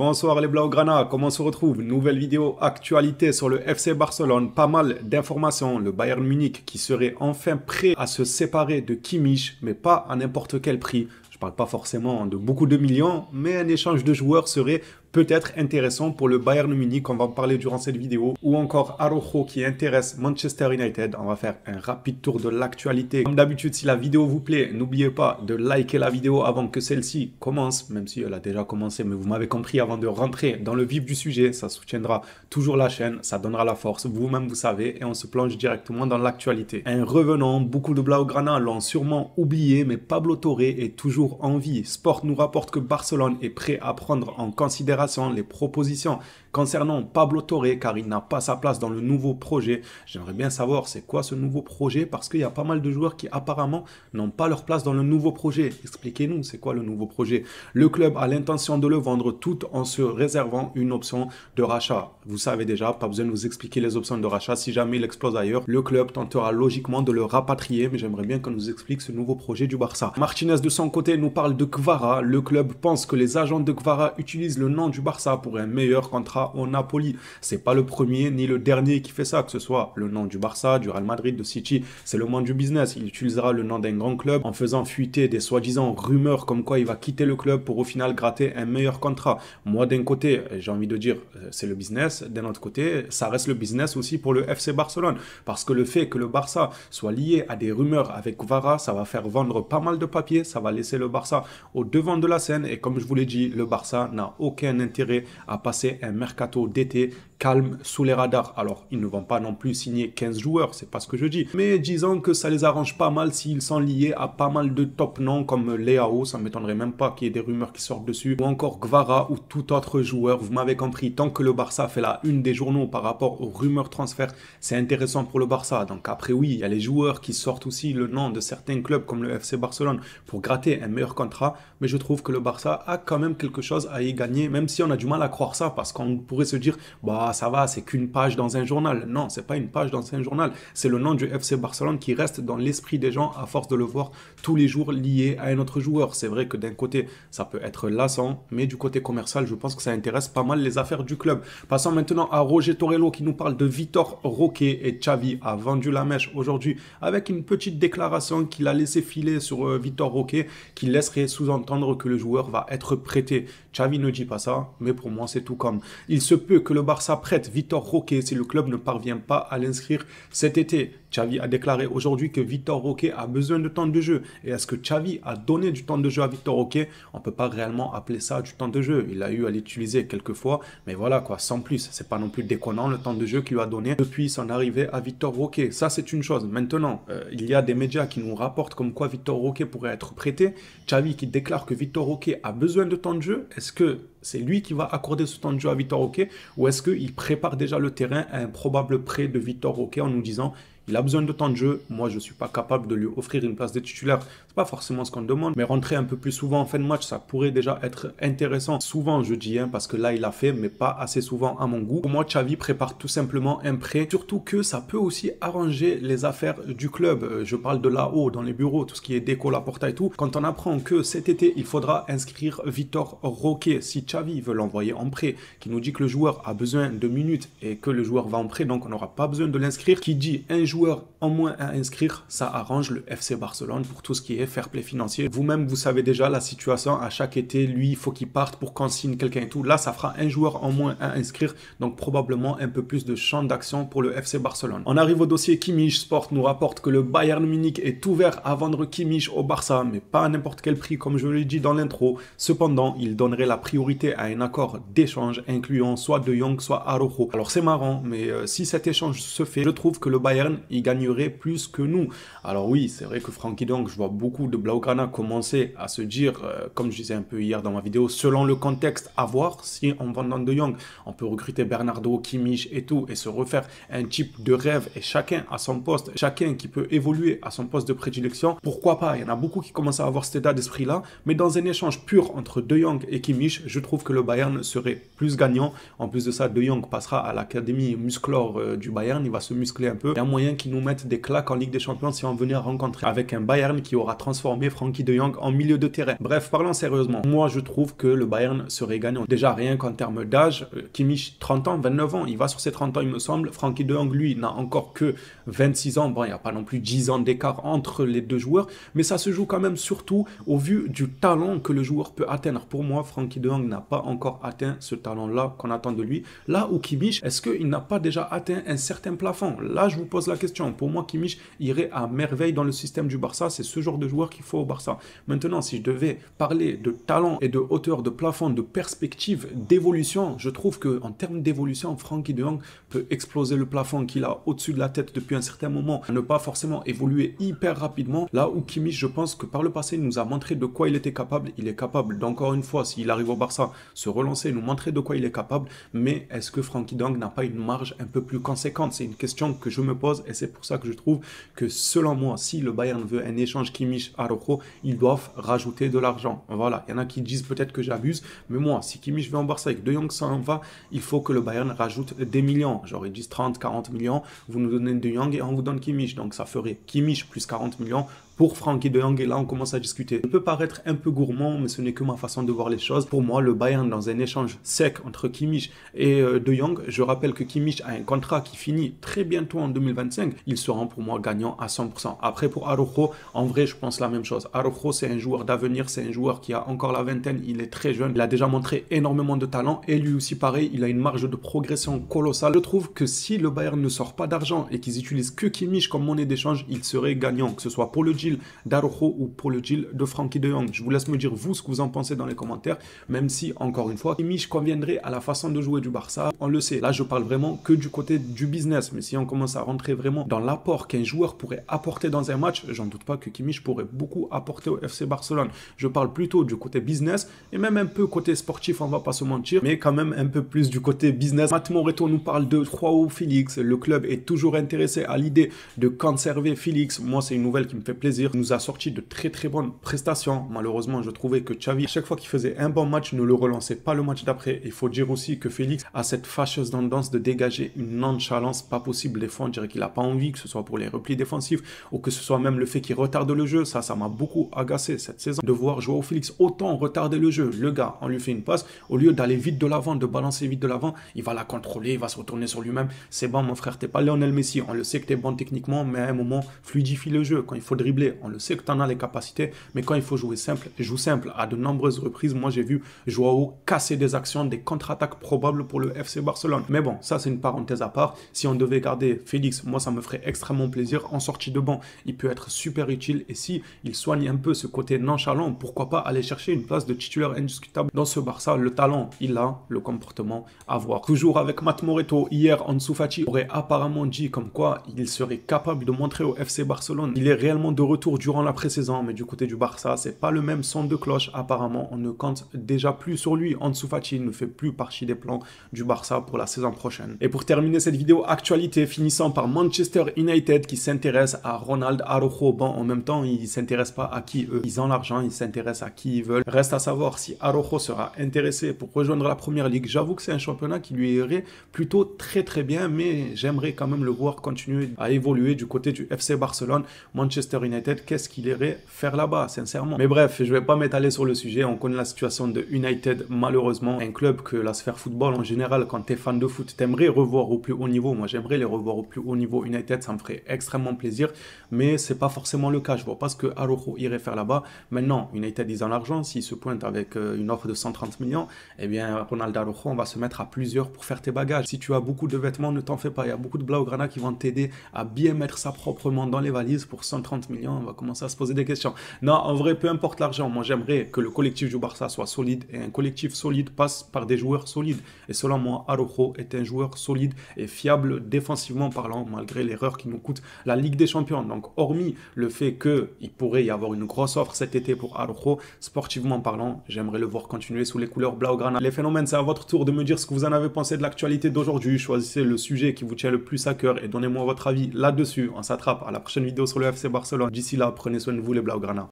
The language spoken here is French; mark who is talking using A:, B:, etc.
A: Bonsoir les Blaugrana, comment on se retrouve? Nouvelle vidéo actualité sur le FC Barcelone, pas mal d'informations. Le Bayern Munich qui serait enfin prêt à se séparer de Kimmich, mais pas à n'importe quel prix. Je parle pas forcément de beaucoup de millions, mais un échange de joueurs serait peut-être intéressant pour le Bayern Munich, on va en parler durant cette vidéo, ou encore Araujo qui intéresse Manchester United. On va faire un rapide tour de l'actualité. Comme d'habitude, si la vidéo vous plaît, n'oubliez pas de liker la vidéo avant que celle-ci commence, même si elle a déjà commencé, mais vous m'avez compris, avant de rentrer dans le vif du sujet. Ça soutiendra toujours la chaîne, ça donnera la force, vous-même vous savez, et on se plonge directement dans l'actualité. Un revenant, beaucoup de Blaugrana l'ont sûrement oublié, mais Pablo Torre est toujours en vie. Sport nous rapporte que Barcelone est prêt à prendre en considération les propositions concernant Pablo Torre, car il n'a pas sa place dans le nouveau projet. J'aimerais bien savoir c'est quoi ce nouveau projet, parce qu'il y a pas mal de joueurs qui apparemment n'ont pas leur place dans le nouveau projet. Expliquez-nous, c'est quoi le nouveau projet? Le club a l'intention de le vendre tout en se réservant une option de rachat. Vous savez déjà, pas besoin de vous expliquer les options de rachat. Si jamais il explose ailleurs, le club tentera logiquement de le rapatrier, mais j'aimerais bien qu'on nous explique ce nouveau projet du Barça. Martinez de son côté nous parle de Kvara. Le club pense que les agents de Kvara utilisent le nom du Barça pour un meilleur contrat au Napoli. C'est pas le premier ni le dernier qui fait ça, que ce soit le nom du Barça, du Real Madrid, de City. C'est le monde du business. Il utilisera le nom d'un grand club en faisant fuiter des soi-disant rumeurs comme quoi il va quitter le club pour au final gratter un meilleur contrat. Moi, d'un côté, j'ai envie de dire c'est le business. D'un autre côté, ça reste le business aussi pour le FC Barcelone. Parce que le fait que le Barça soit lié à des rumeurs avec Kvara, ça va faire vendre pas mal de papiers. Ça va laisser le Barça au devant de la scène. Et comme je vous l'ai dit, le Barça n'a aucun intérêt à passer un mercato d'été calme sous les radars. Alors, ils ne vont pas non plus signer 15 joueurs, c'est pas ce que je dis. Mais disons que ça les arrange pas mal s'ils sont liés à pas mal de top noms comme Leao, ça m'étonnerait même pas qu'il y ait des rumeurs qui sortent dessus, ou encore Kvara ou tout autre joueur. Vous m'avez compris, tant que le Barça fait la une des journaux par rapport aux rumeurs transferts, c'est intéressant pour le Barça. Donc après, oui, il y a les joueurs qui sortent aussi le nom de certains clubs comme le FC Barcelone pour gratter un meilleur contrat, mais je trouve que le Barça a quand même quelque chose à y gagner, même si on a du mal à croire ça, parce qu'on pourrait se dire, bah ça va, c'est qu'une page dans un journal. Non, c'est pas une page dans un journal, c'est le nom du FC Barcelone qui reste dans l'esprit des gens à force de le voir tous les jours lié à un autre joueur. C'est vrai que d'un côté, ça peut être lassant, mais du côté commercial, je pense que ça intéresse pas mal les affaires du club. Passons maintenant à Roger Torrello qui nous parle de Vitor Roque, et Xavi a vendu la mèche aujourd'hui avec une petite déclaration qu'il a laissé filer sur Vitor Roque, qui laisserait sous-entendre que le joueur va être prêté. Xavi ne dit pas ça, mais pour moi c'est tout comme. Il se peut que le Barça prête Vitor Roque si le club ne parvient pas à l'inscrire cet été. Xavi a déclaré aujourd'hui que Vitor Roque a besoin de temps de jeu. Et est-ce que Xavi a donné du temps de jeu à Vitor Roque? On ne peut pas réellement appeler ça du temps de jeu. Il a eu à l'utiliser quelques fois, mais voilà quoi, sans plus. C'est pas non plus déconnant le temps de jeu qu'il lui a donné depuis son arrivée à Vitor Roque. Ça c'est une chose. Maintenant, il y a des médias qui nous rapportent comme quoi Vitor Roque pourrait être prêté. Xavi qui déclare que Vitor Roque a besoin de temps de jeu. Est-ce que c'est lui qui va accorder ce temps de jeu à Vitor Roque, ou est-ce qu'il prépare déjà le terrain à un probable prêt de Vitor Roque en nous disant il a besoin de temps de jeu, moi je ne suis pas capable de lui offrir une place de titulaire. C'est pas forcément ce qu'on demande, mais rentrer un peu plus souvent en fin de match, ça pourrait déjà être intéressant. Souvent je dis, parce que là il a fait, mais pas assez souvent à mon goût. Pour moi, Xavi prépare tout simplement un prêt, surtout que ça peut aussi arranger les affaires du club. Je parle de là-haut, dans les bureaux, tout ce qui est déco, la porta et tout. Quand on apprend que cet été, il faudra inscrire Vitor Roque, si Xavi veut l'envoyer en prêt, qui nous dit que le joueur a besoin de minutes et que le joueur va en prêt, donc on n'aura pas besoin de l'inscrire, qui dit un joueur en moins à inscrire, ça arrange le FC Barcelone pour tout ce qui est fair play financier. Vous-même, vous savez déjà la situation à chaque été, lui, il faut qu'il parte pour qu'on signe quelqu'un et tout. Là, ça fera un joueur en moins à inscrire, donc probablement un peu plus de champ d'action pour le FC Barcelone. On arrive au dossier Kimmich. Sport nous rapporte que le Bayern Munich est ouvert à vendre Kimmich au Barça, mais pas à n'importe quel prix, comme je l'ai dit dans l'intro. Cependant, il donnerait la priorité à un accord d'échange incluant soit De Jong, soit Araujo. Alors c'est marrant, mais si cet échange se fait, je trouve que le Bayern, il gagnerait plus que nous. Alors oui, c'est vrai que Frenkie de Jong, je vois beaucoup de Blaugrana commencer à se dire, comme je disais un peu hier dans ma vidéo, selon le contexte, à voir si en vendant De Jong, on peut recruter Bernardo, Kimmich et tout, et se refaire un type de rêve, et chacun à son poste, chacun qui peut évoluer à son poste de prédilection, pourquoi pas? Il y en a beaucoup qui commencent à avoir cet état d'esprit-là, mais dans un échange pur entre De Jong et Kimmich, je trouve que le Bayern serait plus gagnant. En plus de ça, De Jong passera à l'académie musclore du Bayern, il va se muscler un peu. Il y a moyen qu'ils nous mettent des claques en Ligue des Champions si on venait à rencontrer avec un Bayern qui aura transformer Frenkie de Jong en milieu de terrain. Bref, parlons sérieusement. Moi, je trouve que le Bayern serait gagnant. Déjà, rien qu'en termes d'âge, Kimmich, 30 ans, 29 ans, il va sur ses 30 ans, il me semble. Frenkie de Jong, lui, n'a encore que 26 ans. Bon, il n'y a pas non plus 10 ans d'écart entre les deux joueurs, mais ça se joue quand même surtout au vu du talent que le joueur peut atteindre. Pour moi, Frenkie de Jong n'a pas encore atteint ce talent-là qu'on attend de lui. Là où Kimmich, est-ce qu'il n'a pas déjà atteint un certain plafond? Là, je vous pose la question. Pour moi, Kimmich irait à merveille dans le système du Barça. C'est ce genre de joueur qu'il faut au Barça. Maintenant, si je devais parler de talent et de hauteur, de plafond, de perspective, d'évolution, je trouve qu'en termes d'évolution, Frenkie de Jong peut exploser le plafond qu'il a au-dessus de la tête depuis un certain moment, ne pas forcément évoluer hyper rapidement. Là où Kimmich, je pense que par le passé, il nous a montré de quoi il était capable. Il est capable d'encore une fois, s'il arrive au Barça, se relancer, nous montrer de quoi il est capable. Mais est-ce que Frenkie de Jong n'a pas une marge un peu plus conséquente? C'est une question que je me pose et c'est pour ça que je trouve que selon moi, si le Bayern veut un échange Kimmich-Araujo, ils doivent rajouter de l'argent. Voilà, il y en a qui disent peut-être que j'abuse, mais moi, si Kimmich veut en Barça et que De Jong s'en va, il faut que le Bayern rajoute des millions. Genre ils disent 30, 40 millions, vous nous donnez De Jong et on vous donne Kimmich. Donc ça ferait Kimmich plus 40 millions pour Frenkie de Jong, et là on commence à discuter. Ça peut paraître un peu gourmand, mais ce n'est que ma façon de voir les choses. Pour moi, le Bayern, dans un échange sec entre Kimmich et De Jong, je rappelle que Kimmich a un contrat qui finit très bientôt en 2025, ils seront pour moi gagnants à 100%. Après, pour Araujo, en vrai, je pense la même chose. Araujo, c'est un joueur d'avenir, c'est un joueur qui a encore la vingtaine, il est très jeune, il a déjà montré énormément de talent, et lui aussi pareil, il a une marge de progression colossale. Je trouve que si le Bayern ne sort pas d'argent et qu'ils utilisent que Kimmich comme monnaie d'échange, il serait gagnant, que ce soit pour le deal d'Araujo ou pour le deal de Frenkie de Jong. Je vous laisse me dire vous ce que vous en pensez dans les commentaires, même si encore une fois Kimmich conviendrait à la façon de jouer du Barça, on le sait. Là je parle vraiment que du côté du business, mais si on commence à rentrer vraiment dans l'apport qu'un joueur pourrait apporter dans un match, j'en doute pas que Kimmich pourrait beaucoup apporter au FC Barcelone. Je parle plutôt du côté business et même un peu côté sportif, on va pas se mentir, mais quand même un peu plus du côté business. Matt Moreto nous parle de Joao Félix, le club est toujours intéressé à l'idée de conserver Félix. Moi c'est une nouvelle qui me fait plaisir. Il nous a sorti de très bonnes prestations. Malheureusement, je trouvais que Xavi, à chaque fois qu'il faisait un bon match, ne le relançait pas le match d'après. Il faut dire aussi que Félix a cette fâcheuse tendance de dégager une nonchalance pas possible. Des fois, on dirait qu'il n'a pas envie, que ce soit pour les replis défensifs ou que ce soit même le fait qu'il retarde le jeu. Ça m'a beaucoup agacé cette saison de voir Joao Félix autant retarder le jeu. Le gars, on lui fait une passe, au lieu d'aller vite de l'avant, de balancer vite de l'avant, il va la contrôler, il va se retourner sur lui-même. C'est bon, mon frère, t'es pas Lionel Messi. On le sait que t'es bon techniquement, mais à un moment, fluidifie le jeu. Quand il faut dribbler, on le sait que tu en as les capacités, mais quand il faut jouer simple, joue simple. À de nombreuses reprises, moi j'ai vu Joao casser des actions, des contre-attaques probables pour le FC Barcelone. Mais bon, ça c'est une parenthèse à part. Si on devait garder Félix, moi ça me ferait extrêmement plaisir. En sortie de banc, il peut être super utile, et si il soigne un peu ce côté nonchalant, pourquoi pas aller chercher une place de titulaire indiscutable dans ce Barça. Le talent, il a, le comportement à voir. Toujours avec Matt Moreto, hier Ansu Fati aurait apparemment dit comme quoi il serait capable de montrer au FC Barcelone il est réellement de retour durant la pré-saison, mais du côté du Barça, c'est pas le même son de cloche. Apparemment, on ne compte déjà plus sur lui. Ansu Fati ne fait plus partie des plans du Barça pour la saison prochaine. Et pour terminer cette vidéo actualité, finissant par Manchester United qui s'intéresse à Ronald Araujo. Bon, en même temps, ils s'intéressent pas à qui eux. Ils ont l'argent, ils s'intéressent à qui ils veulent. Reste à savoir si Araujo sera intéressé pour rejoindre la première ligue. J'avoue que c'est un championnat qui lui irait plutôt très bien, mais j'aimerais quand même le voir continuer à évoluer du côté du FC Barcelone. Manchester United, qu'est-ce qu'il irait faire là-bas, sincèrement? Mais bref, je vais pas m'étaler sur le sujet. On connaît la situation de United, malheureusement. Un club que la sphère football, en général, quand tu es fan de foot, t'aimerais revoir au plus haut niveau. Moi, j'aimerais les revoir au plus haut niveau. United, ça me ferait extrêmement plaisir, mais c'est pas forcément le cas. Je vois pas ce que Araujo irait faire là-bas. Maintenant, United, ils ont l'argent. S'ils se pointent avec une offre de 130 millions, eh bien, Ronald Araujo, on va se mettre à plusieurs pour faire tes bagages. Si tu as beaucoup de vêtements, ne t'en fais pas. Il y a beaucoup de Blaugrana qui vont t'aider à bien mettre ça proprement dans les valises. Pour 130 millions, on va commencer à se poser des questions. Non, en vrai, peu importe l'argent, moi j'aimerais que le collectif du Barça soit solide, et un collectif solide passe par des joueurs solides. Et selon moi, Araujo est un joueur solide et fiable défensivement parlant, malgré l'erreur qui nous coûte la Ligue des Champions. Donc hormis le fait qu'il pourrait y avoir une grosse offre cet été pour Araujo, sportivement parlant, j'aimerais le voir continuer sous les couleurs Blaugrana. Les phénomènes, c'est à votre tour de me dire ce que vous en avez pensé de l'actualité d'aujourd'hui. Choisissez le sujet qui vous tient le plus à cœur et donnez-moi votre avis là-dessus. On s'attrape à la prochaine vidéo sur le FC Barcelone. D'ici là, prenez soin de vous les Blaugrana.